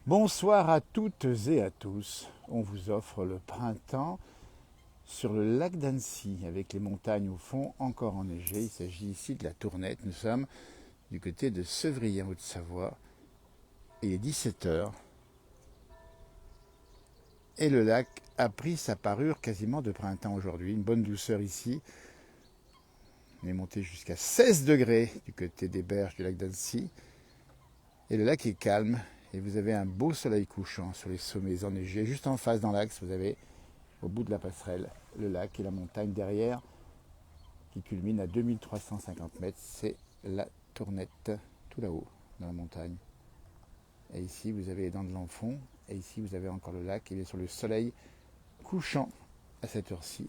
Bonsoir à toutes et à tous. On vous offre le printemps sur le lac d'Annecy avec les montagnes au fond encore enneigées. Il s'agit ici de la Tournette. Nous sommes du côté de Sevrier en Haute-Savoie. Il est 17 heures et le lac a pris sa parure quasiment de printemps aujourd'hui. Une bonne douceur ici. On est monté jusqu'à 16 degrés du côté des berges du lac d'Annecy. Et le lac est calme et vous avez un beau soleil couchant sur les sommets enneigés. Juste en face dans l'axe, vous avez au bout de la passerelle le lac et la montagne derrière qui culmine à 2350 mètres. C'est la Tournette, tout là-haut dans la montagne. Et ici, vous avez les dents de l'Enfant. Et ici, vous avez encore le lac. Il est sur le soleil couchant à cette heure-ci.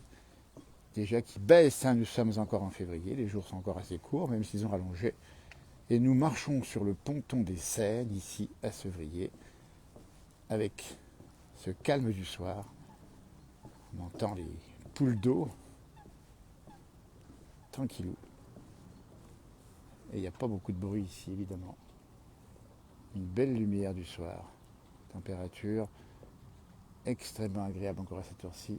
Déjà qui baisse, hein, nous sommes encore en février. Les jours sont encore assez courts, même s'ils ont rallongé. Et nous marchons sur le ponton des Seines, ici à Sevrier, avec ce calme du soir. On entend les poules d'eau, tranquillou. Et il n'y a pas beaucoup de bruit ici, évidemment. Une belle lumière du soir. Température extrêmement agréable encore à cette heure-ci.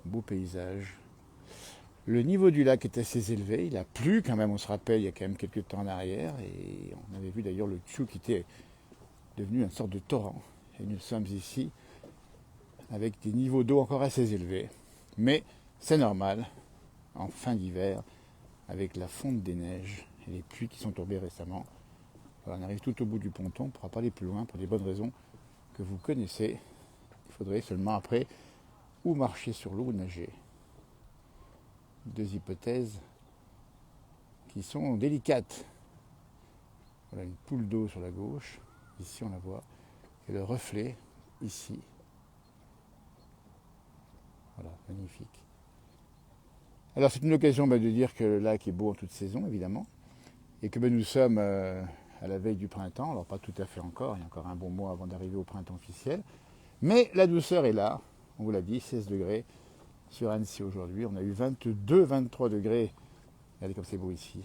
Beau paysage. Le niveau du lac est assez élevé, il a plu quand même, on se rappelle, il y a quand même quelques temps en arrière, et on avait vu d'ailleurs le Tchou qui était devenu une sorte de torrent. Et nous sommes ici avec des niveaux d'eau encore assez élevés. Mais c'est normal, en fin d'hiver, avec la fonte des neiges et les pluies qui sont tombées récemment. Voilà, on arrive tout au bout du ponton, on ne pourra pas aller plus loin pour des bonnes raisons que vous connaissez. Il faudrait seulement après ou marcher sur l'eau ou nager. Deux hypothèses qui sont délicates. Voilà une poule d'eau sur la gauche, ici on la voit, et le reflet ici. Voilà, magnifique. Alors c'est une occasion de dire que le lac est beau en toute saison, évidemment, et que nous sommes à la veille du printemps, alors pas tout à fait encore, il y a encore un bon mois avant d'arriver au printemps officiel, mais la douceur est là, on vous l'a dit, 16 degrés sur Annecy aujourd'hui, on a eu 22-23 degrés, regardez comme c'est beau ici,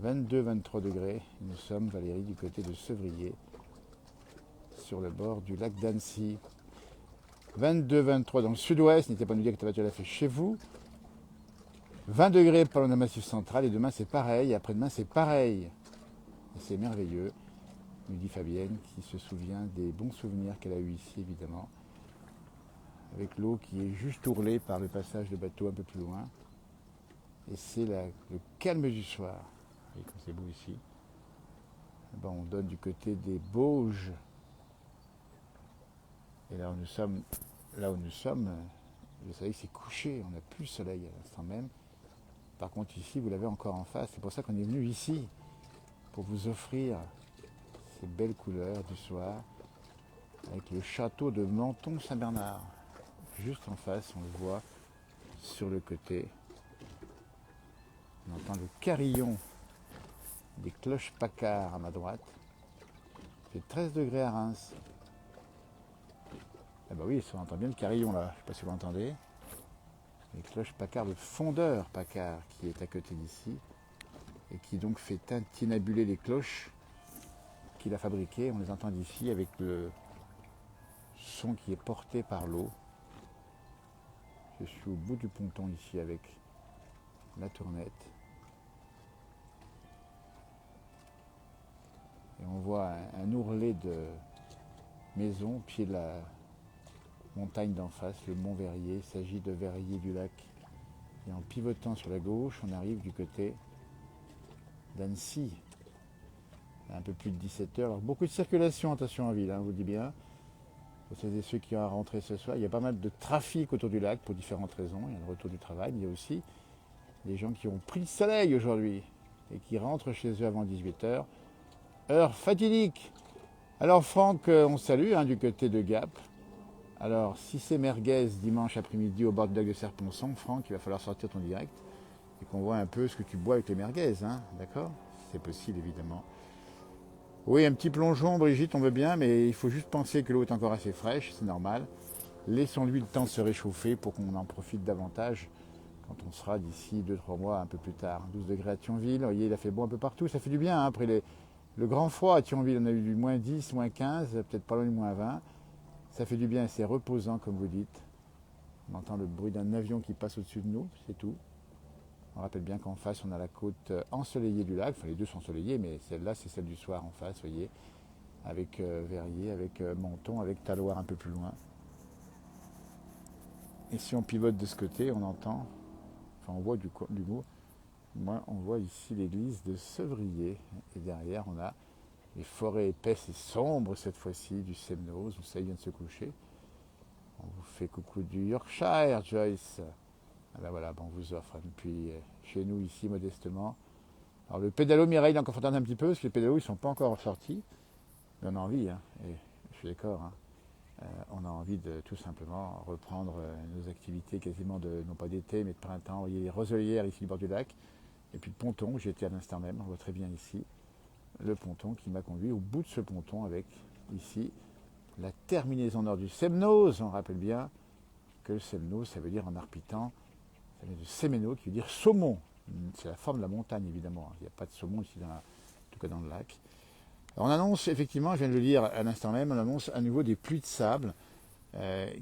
22-23 degrés, nous sommes, Valérie, du côté de Sevrier, sur le bord du lac d'Annecy. 22-23 dans le sud-ouest, n'hésitez pas à nous dire que la température l'a fait chez vous. 20 degrés par le massif central et demain c'est pareil, et après-demain c'est pareil. Et c'est merveilleux, nous dit Fabienne qui se souvient des bons souvenirs qu'elle a eu ici évidemment, avec l'eau qui est juste ourlée par le passage de bateau un peu plus loin. Et c'est le calme du soir. Vous voyez comme c'est beau ici. Ben, on donne du côté des Bauges. Et là où nous sommes, le soleil s'est couché, on n'a plus le soleil à l'instant même. Par contre ici, vous l'avez encore en face. C'est pour ça qu'on est venu ici, pour vous offrir ces belles couleurs du soir, avec le château de Menton-Saint-Bernard. Juste en face, on le voit sur le côté. On entend le carillon des cloches pacards à ma droite. Il fait 13 degrés à Reims. Ah bah oui, on entend bien le carillon là, je ne sais pas si vous l'entendez. Les cloches pacards de Fondeur Pacard qui est à côté d'ici et qui donc fait tintinabuler les cloches qu'il a fabriquées. On les entend d'ici avec le son qui est porté par l'eau. Je suis au bout du ponton ici avec la Tournette. Et on voit un ourlet de maisons au pied de la montagne d'en face, le mont Verrier. Il s'agit de Verrier du lac. Et en pivotant sur la gauche, on arrive du côté d'Annecy. Un peu plus de 17 heures. Alors, beaucoup de circulation, attention en ville, hein, je vous le dis bien. Pour celles et ceux qui ont à rentrer ce soir, il y a pas mal de trafic autour du lac pour différentes raisons. Il y a le retour du travail, mais il y a aussi des gens qui ont pris le soleil aujourd'hui et qui rentrent chez eux avant 18 heures. Heure fatidique. Alors Franck, on salue hein, du côté de Gap. Alors si c'est merguez dimanche après-midi au bord du lac de Serponçon, Franck, il va falloir sortir ton direct et qu'on voit un peu ce que tu bois avec les merguez, hein, d'accord? C'est possible évidemment. Oui, un petit plongeon, Brigitte, on veut bien, mais il faut juste penser que l'eau est encore assez fraîche, c'est normal. Laissons-lui le temps de se réchauffer pour qu'on en profite davantage quand on sera d'ici 2-3 mois un peu plus tard. 12 degrés à Thionville, vous voyez, il a fait beau un peu partout, ça fait du bien hein, après Le grand froid à Thionville, on a eu du moins 10, moins 15, peut-être pas loin du moins 20. Ça fait du bien, c'est reposant comme vous dites. On entend le bruit d'un avion qui passe au-dessus de nous, c'est tout. On rappelle bien qu'en face, on a la côte ensoleillée du lac. Enfin, les deux sont ensoleillées, mais celle-là, c'est celle du soir en face, vous voyez. Avec Verrier, avec Menton, avec Taloir un peu plus loin. Et si on pivote de ce côté, on entend, enfin on voit du mot, moi on voit ici l'église de Sevrier. Et derrière, on a les forêts épaisses et sombres cette fois-ci du Semnoz, où ça vient de se coucher. On vous fait coucou du Yorkshire, Joyce. Ah ben voilà, bon, on vous offre. Et puis chez nous ici, modestement. Alors le pédalo Mireille, il est encore faut attendre un petit peu, parce que les pédalos, ils ne sont pas encore sortis. Mais on a envie, hein, et je suis d'accord. Hein. On a envie de tout simplement reprendre nos activités quasiment non pas d'été, mais de printemps. Il y a les roselières ici au bord du lac. Et puis le ponton, j'y étais à l'instant même, on voit très bien ici. Le ponton qui m'a conduit au bout de ce ponton avec ici la terminaison nord du Semnoz. On rappelle bien que le Semnoz, ça veut dire en arpitan, ça vient de Semeno qui veut dire saumon. C'est la forme de la montagne évidemment. Il n'y a pas de saumon ici, en tout cas dans le lac. Alors, on annonce effectivement, je viens de le dire à l'instant même, on annonce à nouveau des pluies de sable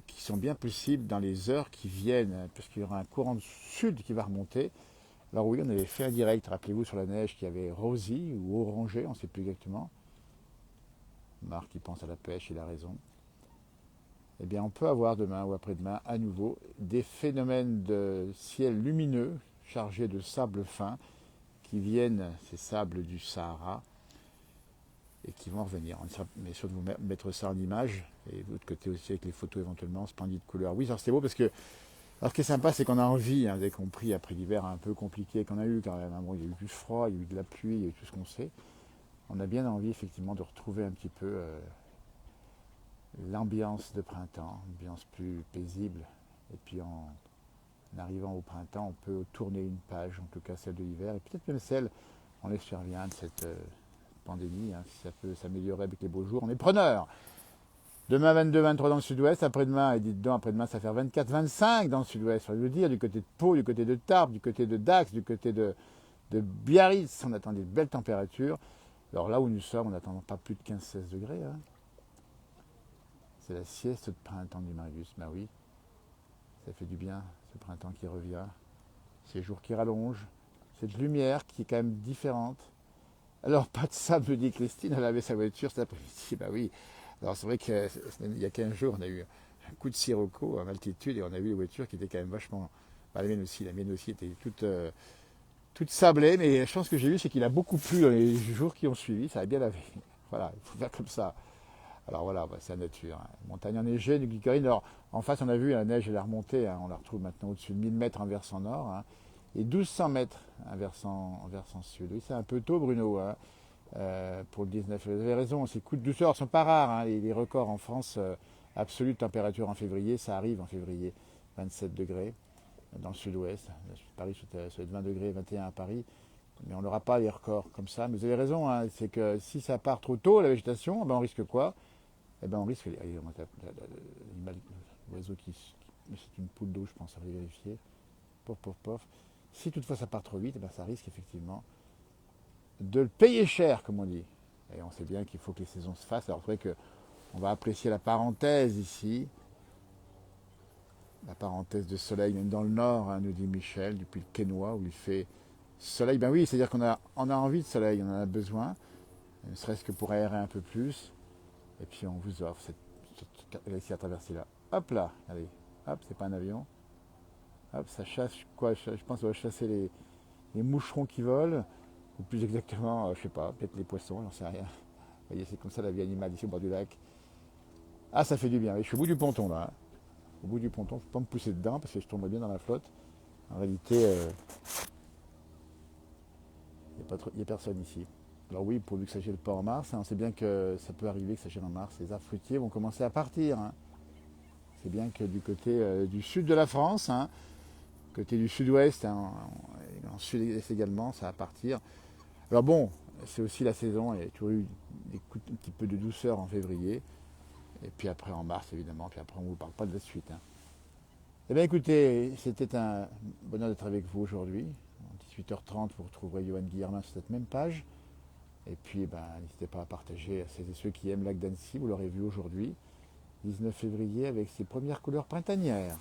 qui sont bien possibles dans les heures qui viennent, puisqu'il y aura un courant de sud qui va remonter. Alors oui, on avait fait un direct, rappelez-vous, sur la neige qui avait rosé ou orangé, on ne sait plus exactement. Marc qui pense à la pêche, il a raison. Eh bien, on peut avoir demain ou après-demain à nouveau des phénomènes de ciel lumineux chargés de sable fin qui viennent, ces sables du Sahara, et qui vont revenir. On sera bien sûr de vous mettre ça en image, et de l'autre côté aussi avec les photos éventuellement, splendide couleur. Oui, c'est beau parce que, alors ce qui est sympa, c'est qu'on a envie, hein, dès qu'on prie après l'hiver un peu compliqué qu'on a eu, quand même, bon, il y a eu du froid, il y a eu de la pluie, il y a eu tout ce qu'on sait, on a bien envie effectivement de retrouver un petit peu l'ambiance de printemps, une ambiance plus paisible, et puis en arrivant au printemps, on peut tourner une page, en tout cas celle de l'hiver, et peut-être même celle, on espère bien, de cette pandémie, hein, si ça peut s'améliorer avec les beaux jours, on est preneur. Demain 22, 23 dans le sud-ouest, après-demain, et dites donc, après-demain ça fait 24, 25 dans le sud-ouest, ça veut dire, du côté de Pau, du côté de Tarbes, du côté de Dax, du côté de Biarritz, on attend des belles températures. Alors là où nous sommes, on n'attend pas plus de 15-16 degrés. Hein. C'est la sieste de printemps du Marius, ben oui, ça fait du bien, ce printemps qui revient, ces jours qui rallongent, cette lumière qui est quand même différente. Alors, pas de sable, dit Christine, elle avait sa voiture cet après-midi. Bah oui. Alors, c'est vrai qu'il y a 15 jours, on a eu un coup de sirocco en altitude et on a vu les voitures qui étaient quand même vachement. Bah, la mienne aussi était toute sablée, mais je pense que j'ai vu, c'est qu'il a beaucoup plu dans les jours qui ont suivi, ça a bien lavé. Voilà, il faut faire comme ça. Alors voilà, bah, c'est la nature. Hein. Montagne enneigée, du Glycérine. Alors, en face, on a vu la neige, elle a remonté, hein. On la retrouve maintenant au-dessus de 1000 mètres en versant nord. Hein. Et 1200 mètres en versant sud. Oui, c'est un peu tôt, Bruno. Hein. Pour le 19. Vous avez raison, ces coups de douceur ne sont pas rares. Hein. Les records en France, absolue de température en février, ça arrive en février, 27 degrés dans le sud-ouest. Paris, ça va être 20 degrés, 21 à Paris. Mais on n'aura pas les records comme ça. Mais vous avez raison, hein. C'est que si ça part trop tôt, la végétation, ben on risque quoi? Eh ben on risque. L'oiseau c'est une poule d'eau, je pense, à vérifier. Pof, pof, pof. Si toutefois ça part trop vite, eh ben ça risque effectivement de le payer cher, comme on dit. Et on sait bien qu'il faut que les saisons se fassent. Alors c'est vrai qu'on va apprécier la parenthèse ici, la parenthèse de soleil, même dans le nord, hein, nous dit Michel, depuis le Quesnoy, où il fait soleil. Ben oui, c'est-à-dire qu'on a envie de soleil, on en a besoin, ne serait-ce que pour aérer un peu plus. Et puis on vous offre cette galaxie à traverser là. Hop là, allez, hop, c'est pas un avion. Hop, ça chasse quoi? Je pense qu'on va chasser les moucherons qui volent. Ou plus exactement, je sais pas, peut-être les poissons, j'en sais rien. Vous voyez, c'est comme ça la vie animale ici au bord du lac. Ah, ça fait du bien. Je suis au bout du ponton là. Hein. Au bout du ponton, il ne faut pas me pousser dedans parce que je tomberais bien dans la flotte. En réalité, il n'y a personne ici. Alors oui, pourvu que ça gèle pas en mars, hein, on sait bien que ça peut arriver que ça gèle en mars. Les arbres fruitiers vont commencer à partir. Hein. C'est bien que du côté du sud de la France, hein, côté du sud-ouest, hein, en sud-est également, ça va partir. Alors bon, c'est aussi la saison, il y a toujours eu un petit peu de douceur en février, et puis après en mars évidemment, puis après on ne vous parle pas de la suite. Hein. Eh bien écoutez, c'était un bonheur d'être avec vous aujourd'hui. À 18h30, vous retrouverez Johan Guillermin sur cette même page. Et puis, n'hésitez pas à partager à celles et ceux qui aiment Lac d'Annecy. Vous l'aurez vu aujourd'hui, 19 février, avec ses premières couleurs printanières.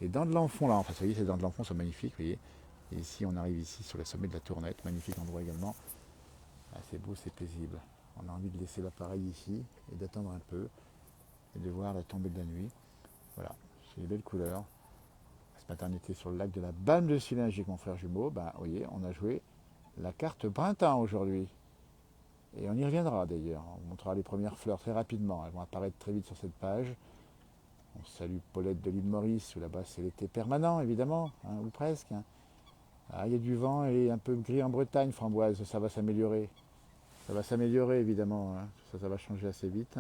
Les dents de l'enfant, là, enfin, vous voyez, ces dents de l'enfant sont magnifiques, vous voyez. Et ici, on arrive ici sur le sommet de la Tournette, magnifique endroit également. Ah, c'est beau, c'est paisible. On a envie de laisser l'appareil ici et d'attendre un peu et de voir la tombée de la nuit. Voilà, c'est les belles couleurs. Ce matin, on était sur le lac de la Balme de Sillinge avec mon frère jumeau. Vous voyez, on a joué la carte printemps aujourd'hui. Et on y reviendra d'ailleurs. On montrera les premières fleurs très rapidement. Elles vont apparaître très vite sur cette page. On salue Paulette de l'île Maurice, où là-bas c'est l'été permanent, évidemment, ou presque. Ah, il y a du vent et un peu gris en Bretagne, Framboise, ça va s'améliorer. Ça va s'améliorer, évidemment. Ça va changer assez vite.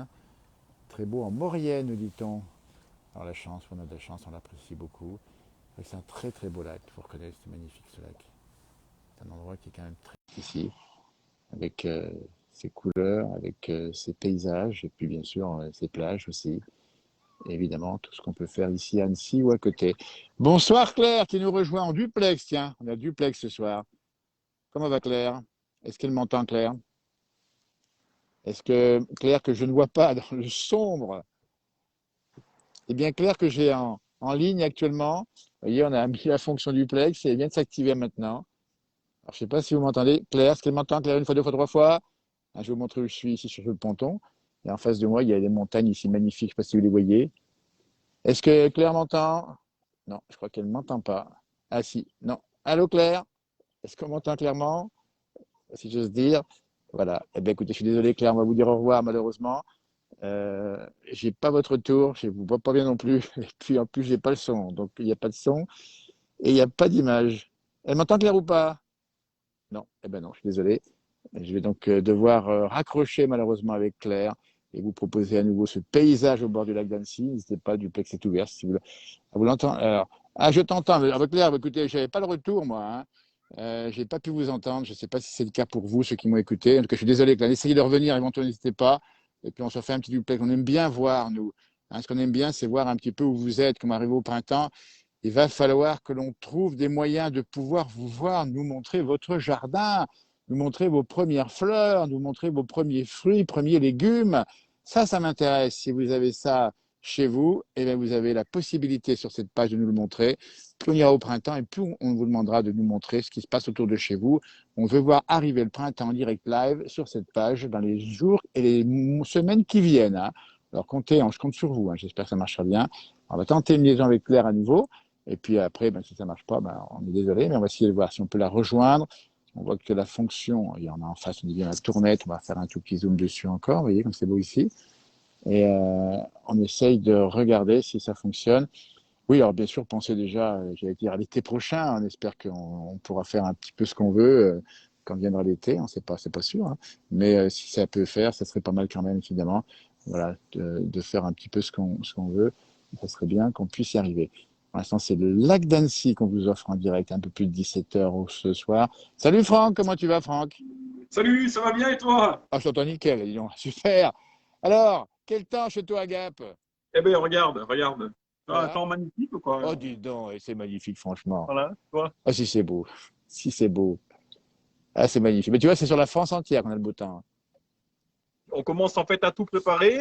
Très beau en Maurienne, nous dit-on. Alors la chance, on a de la chance, on l'apprécie beaucoup. C'est un très très beau lac, il faut reconnaître, c'est magnifique ce lac. C'est un endroit qui est quand même très ici, avec ses couleurs, avec ses paysages, et puis bien sûr ses plages aussi. Et évidemment, tout ce qu'on peut faire ici à Annecy ou à côté. Bonsoir Claire, qui nous rejoint en duplex, tiens, on a duplex ce soir. Comment va Claire? Est-ce qu'elle m'entend Claire? Est-ce que Claire, que je ne vois pas dans le sombre, est bien Claire que j'ai en ligne actuellement. Vous voyez, on a mis la fonction duplex et elle vient de s'activer maintenant. Alors, je ne sais pas si vous m'entendez. Claire, est-ce qu'elle m'entend? Claire, une fois, deux fois, trois fois. Je vais vous montrer où je suis ici sur le ponton. Et en face de moi, il y a des montagnes ici magnifiques. Je ne sais pas si vous les voyez. Est-ce que Claire m'entend? Non, je crois qu'elle ne m'entend pas. Ah si, non. Allô Claire? Est-ce qu'on m'entend clairement? Si j'ose dire. Voilà. Eh bien écoutez, je suis désolé Claire, on va vous dire au revoir malheureusement. J'ai pas votre retour, je ne vous vois pas bien non plus. Et puis en plus, j'ai pas le son. Donc il n'y a pas de son et il n'y a pas d'image. Elle m'entend Claire ou pas? Non, eh ben non, je suis désolé. Je vais donc devoir raccrocher malheureusement avec Claire et vous proposer à nouveau ce paysage au bord du lac d'Annecy. N'hésitez pas, du duplex est ouvert si vous l'entendez. Alors, je t'entends. Avec Claire, écoutez, je n'avais pas le retour moi. Je n'ai pas pu vous entendre. Je ne sais pas si c'est le cas pour vous, ceux qui m'ont écouté. En tout cas, je suis désolé. Claire. Essayez de revenir, éventuellement, n'hésitez pas. Et puis on se fait un petit duplex. On aime bien voir, nous. Ce qu'on aime bien, c'est voir un petit peu où vous êtes, comme arrivé au printemps. Il va falloir que l'on trouve des moyens de pouvoir vous voir, nous montrer votre jardin, nous montrer vos premières fleurs, nous montrer vos premiers fruits, premiers légumes. Ça m'intéresse. Si vous avez ça chez vous, eh bien vous avez la possibilité sur cette page de nous le montrer. Plus on ira au printemps et plus on vous demandera de nous montrer ce qui se passe autour de chez vous. On veut voir arriver le printemps en direct live sur cette page dans les jours et les semaines qui viennent. Alors comptez, je compte sur vous. J'espère que ça marchera bien. On va tenter une liaison avec Claire à nouveau. Et puis après, si ça ne marche pas, on est désolé, mais on va essayer de voir si on peut la rejoindre. On voit que la fonction, il y en a en face, on dit bien la tournette, on va faire un tout petit zoom dessus encore, vous voyez comme c'est beau ici. Et on essaye de regarder si ça fonctionne. Oui, alors bien sûr, pensez déjà, j'allais dire à l'été prochain, on espère qu'on pourra faire un petit peu ce qu'on veut quand viendra l'été, on sait pas, c'est pas sûr. Mais si ça peut faire, ça serait pas mal quand même, évidemment, voilà, de faire un petit peu ce qu'on veut. Ça serait bien qu'on puisse y arriver. Pour l'instant, c'est le lac d'Annecy qu'on vous offre en direct, un peu plus de 17h ce soir. Salut Franck, comment tu vas Franck? Salut, ça va bien et toi? Ah, je t'entends nickel, dis donc. Super. Alors, quel temps chez toi, Gap? Eh bien, regarde, regarde. Un Voilà. temps magnifique ou Oh, quoi? dis donc, et c'est magnifique, franchement. Voilà, tu vois. Ah, si c'est beau. Si c'est beau. Ah, c'est magnifique. Mais tu vois, c'est sur la France entière qu'on a le beau temps. On commence en fait à tout préparer.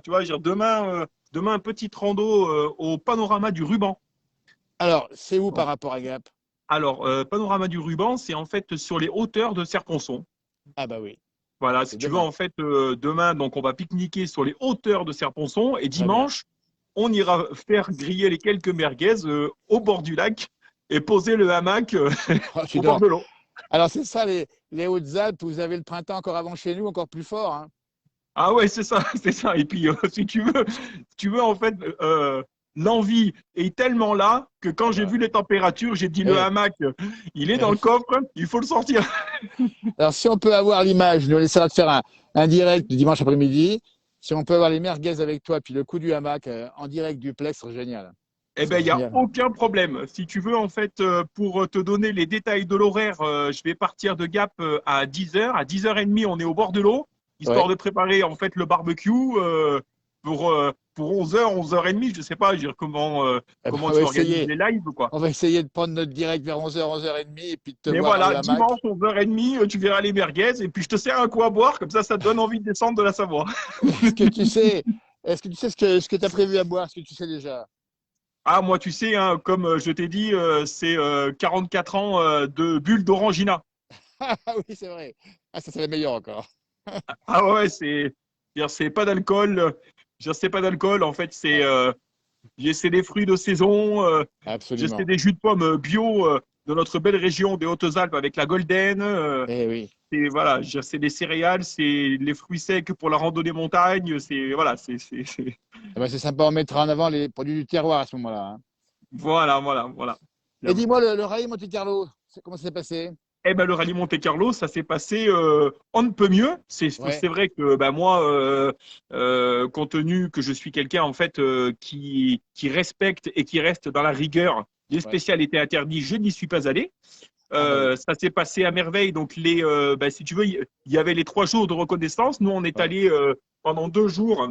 Tu vois, demain un petit rando au panorama du ruban. Alors, c'est où par Bon. rapport à Gap? Alors, panorama du ruban, c'est en fait sur les hauteurs de Serponçon. Ah, bah oui. Voilà, si C'est tu veux, demain. en fait, demain, donc on va pique-niquer sur les hauteurs de Serponçon et Très bien. dimanche, on ira faire griller les quelques merguez au bord du lac et poser le hamac Oh, dis au bord donc. de l'eau. Alors, c'est ça, les Hautes-Alpes, vous avez le printemps encore avant chez nous, encore plus fort. Ah ouais, c'est ça, c'est ça. Et puis, si tu veux, en fait, l'envie est tellement là que quand Ah, j'ai bah. vu les températures, j'ai dit le Eh, hamac, il est dans eh. le coffre, il faut le sortir. Alors, si on peut avoir l'image, nous, on essaiera de faire un direct du dimanche après-midi. Si on peut avoir les merguez avec toi, puis le coup du hamac en direct duplex, ce serait génial. Eh Ce bien, serait il n'y a génial. aucun problème. Si tu veux, en fait, pour te donner les détails de l'horaire, je vais partir de Gap à 10h. À 10h30, on est au bord de l'eau, histoire Ouais. de préparer, en fait, le barbecue pour 11h, 11h30, je sais pas, je veux dire, Eh ben, comment on tu va organises essayer. les lives, quoi. On va essayer de prendre notre direct vers 11h, 11h30 et puis de te Mais voir à voilà, la Mac. dimanche, 11h30, tu verras les merguez et puis je te sers un coup à boire, comme ça te donne envie de descendre de la Savoie. Est-ce que tu sais, est-ce que tu sais ce que tu as prévu à boire? Est-ce que tu sais déjà? Ah, moi, tu sais, hein, comme je t'ai dit, c'est 44 ans de bulle d'orangina. Ah oui, c'est vrai. Ah, ça, c'est la meilleure encore. Ah ouais, c'est pas d'alcool. C'est pas d'alcool. En fait, Ouais, c'est des fruits de saison. C'est absolument. des jus de pommes bio de notre belle région des Hautes-Alpes avec la Golden. Eh oui. C'est voilà, c'est des céréales, c'est les fruits secs pour la randonnée montagne. C'est voilà, Eh ben, c'est sympa, on mettra en avant les produits du terroir à ce moment-là, hein. voilà. Et dis-moi, le rallye Monte-Carlo, comment ça s'est passé? Eh ben, le rallye Monte-Carlo, ça s'est passé on ne peut mieux. Ouais, C'est vrai que ben, moi, compte tenu que je suis quelqu'un en fait qui respecte et qui reste dans la rigueur des ouais. spécialités interdites, je n'y suis pas allé. Ah bah oui. Ça s'est passé à merveille. Donc, ben, si tu veux, il y avait les 3 jours de reconnaissance. Nous, on est Ouais, allé pendant 2 jours.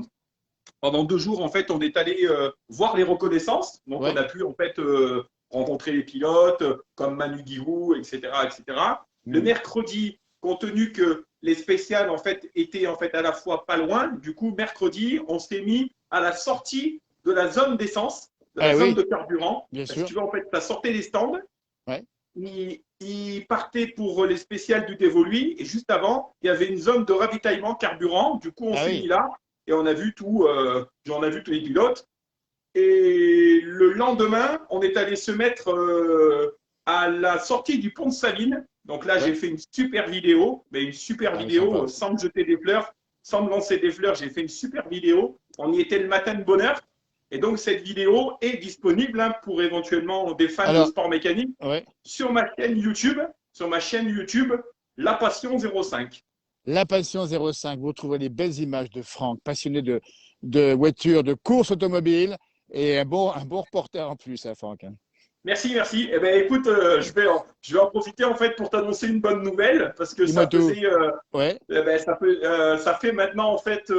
Pendant 2 jours, en fait, on est allé voir les reconnaissances. Donc, on ouais. a pu en fait rencontrer les pilotes comme Manu Guirou, etc., etc. Le Hmm. mercredi, compte tenu que les spéciales en fait étaient en fait à la fois pas loin, du coup, mercredi, on s'est mis à la sortie de la zone d'essence, de la Ah zone de oui, carburant. bien Si sûr. tu veux, en fait, ça sortait des stands. Ouais. Il partait pour les spéciales du Dévoluy et juste avant, il y avait une zone de ravitaillement carburant. Du coup, on Ah s'est mis oui. là et on a vu tous les pilotes. Et le lendemain, on est allé se mettre à la sortie du pont de Saline. Donc là, j'ai Ouais. fait une super vidéo, mais une super Ah oui, vidéo sympa. sans me jeter des fleurs, sans me lancer des fleurs. J'ai fait une super vidéo. On y était le matin de bonne heure. Et donc, cette vidéo est disponible hein, pour éventuellement des fans de Alors, sport mécanique ouais. sur ma chaîne YouTube, La Passion 05. La Passion 05, vous trouverez des belles images de Franck, passionné de voitures, de courses automobiles et un bon reporter en plus, hein, Franck, hein. Merci, merci. Eh ben, écoute, je vais en profiter en fait pour t'annoncer une bonne nouvelle parce que Dis-moi ça tout. faisait, Ouais. ça fait maintenant en fait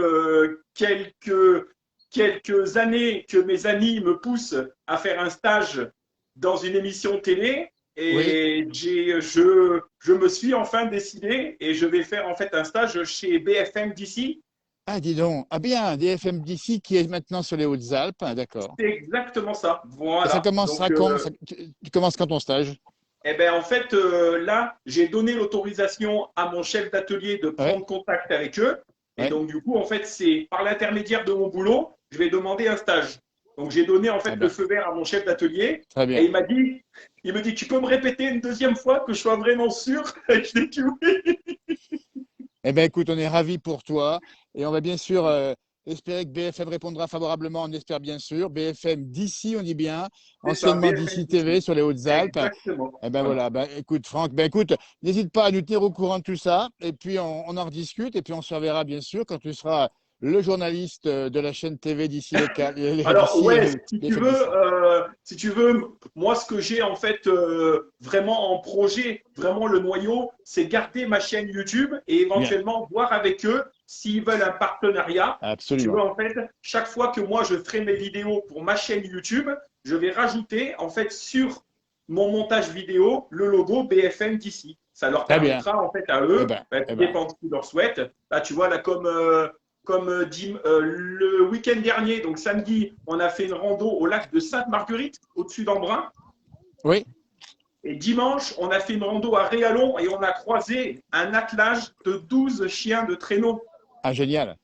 quelques années que mes amis me poussent à faire un stage dans une émission télé Oui. et je me suis enfin décidé et je vais faire en fait un stage chez BFM d'ici. Ah, dis donc. Ah bien, DFM d'ici qui est maintenant sur les Hautes-Alpes, hein, d'accord. C'est exactement ça. Et ça Voilà. commencera Donc, quand? Tu commences quand ton stage? eh ben, en fait, là, j'ai donné l'autorisation à mon chef d'atelier de Ouais, prendre contact avec eux. Et ouais. donc, du coup, en fait, c'est par l'intermédiaire de mon boulot, je vais demander un stage. Donc, j'ai donné en Ah fait le ben, feu vert à mon chef d'atelier très et bien. il me dit, tu peux me répéter une deuxième fois que je sois vraiment sûr? Et je dis oui. Eh bien, écoute, on est ravis pour toi et on va bien sûr espérer que BFM répondra favorablement, on espère bien sûr. BFM d'ici, on dit bien, C'est ça, anciennement BFM d'ici TV d'ici. sur les Hautes-Alpes. Exactement. Eh ben Voilà. voilà, ben écoute Franck, ben écoute, n'hésite pas à nous tenir au courant de tout ça et puis on en rediscute et puis on se reverra bien sûr quand tu seras le journaliste de la chaîne TV d'ici local, Alors d'ici ouais, BFM d'ici. si tu veux, moi ce que j'ai en fait vraiment en projet, vraiment le noyau, c'est garder ma chaîne YouTube et Bien, éventuellement voir avec eux s'ils veulent un partenariat. Si tu veux absolument. en fait, chaque fois que moi je ferai mes vidéos pour ma chaîne YouTube, je vais rajouter en fait sur mon montage vidéo le logo BFM d'ici. Ça leur Très bien. permettra en fait à eux, Eh tout ben, dépend de ce qu'ils leur souhaitent. Là tu vois là comme le week-end dernier, donc samedi, on a fait une rando au lac de Sainte-Marguerite, au-dessus d'Embrun. oui. Et dimanche, on a fait une rando à Réalon et on a croisé un attelage de 12 chiens de traîneau. Ah génial,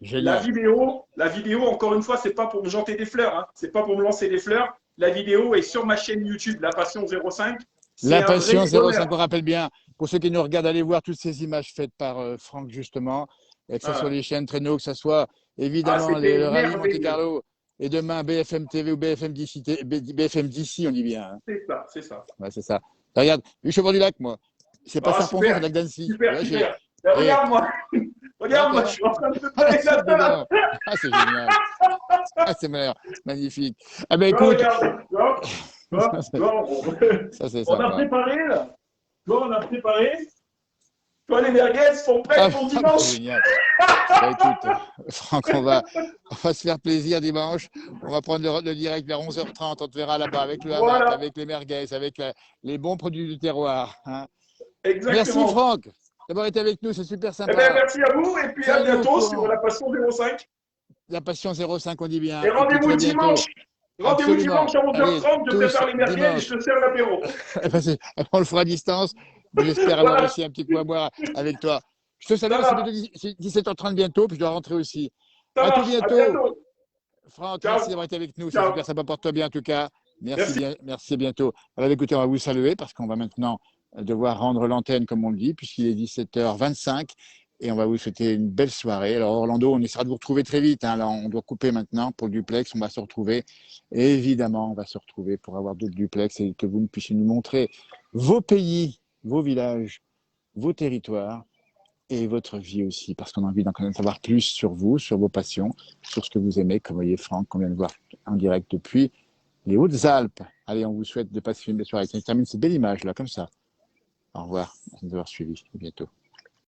génial. La vidéo, encore une fois, c'est pas pour me janter des fleurs, hein, c'est pas pour me lancer des fleurs. La vidéo est sur ma chaîne YouTube, La Passion 05. C'est La un Passion vrai 05, on bonheur. rappelle bien, pour ceux qui nous regardent, allez voir toutes ces images faites par Franck, justement, et que ce soit Ah, les chaînes traîneaux, que ce soit ah, évidemment c'était le rallye merveilleux. Monte-Carlo, et demain BFM TV ou BFM d'ici, BFM d'ici, on dit bien, hein. C'est ça, c'est ça. Ouais, c'est ça. Regarde, je suis au bord du lac, moi. C'est pas Ah, Serponçon, c'est le super, lac d'Annecy. super, Ouais, super. et Regarde-moi, regarde-moi, je d'accord. suis en train de te Ah, donner c'est la tasse. dedans. Ah, c'est génial. Ah, c'est magnifique. Ah ben Tu vois, écoute, regarde, tu vois, ça c'est on a sympa. préparé, là. Tu vois, on a préparé. Toi, les merguez sont prêtes pour dimanche. Génial. Bah, écoute, Franck, on va se faire plaisir dimanche. On va prendre le direct vers 11h30. On te verra là-bas avec le hamac, Voilà, avec les merguez, avec les bons produits du terroir, hein. Merci exactement. Franck d'avoir été avec nous, c'est super Eh bien, sympa. merci à vous et puis à Tiens-nous au bientôt sur courant. la Passion 05. La Passion 05, on dit Et bien. Et puis rendez-vous très bientôt. dimanche. Rendez-vous Absolument. dimanche à Allez, 11h30. Je tous prépare les merguez et dimanche. je te sers l'apéro. On le fera à distance, mais j'espère avoir Voilà, aussi un petit coup à boire avec toi. Je te salue, ça c'est bientôt marche. 17h30 bientôt, puis je dois rentrer aussi. Ça À tout marche. À bientôt. bientôt. Franck, merci Ciao. d'avoir été avec nous. C'est Ciao. super sympa. Porte-toi bien en tout cas. Merci Merci. bien. Merci à bientôt. Alors écoutez, on va vous saluer parce qu'on va maintenant devoir rendre l'antenne comme on le dit, puisqu'il est 17h25. Et on va vous souhaiter une belle soirée. Alors Orlando, on essaiera de vous retrouver très vite, hein. Là, on doit couper maintenant pour le duplex. On va se retrouver. Et évidemment, on va se retrouver pour avoir d'autres duplex et que vous puissiez nous montrer vos pays, vos villages, vos territoires et votre vie aussi, parce qu'on a envie d'en savoir plus sur vous, sur vos passions, sur ce que vous aimez, comme vous voyez Franck, qu'on vient de voir en direct depuis les Hautes-Alpes. Allez, on vous souhaite de passer une belle soirée. Ça termine cette belle image là, comme ça. Au revoir, merci de nous avoir suivis. À bientôt.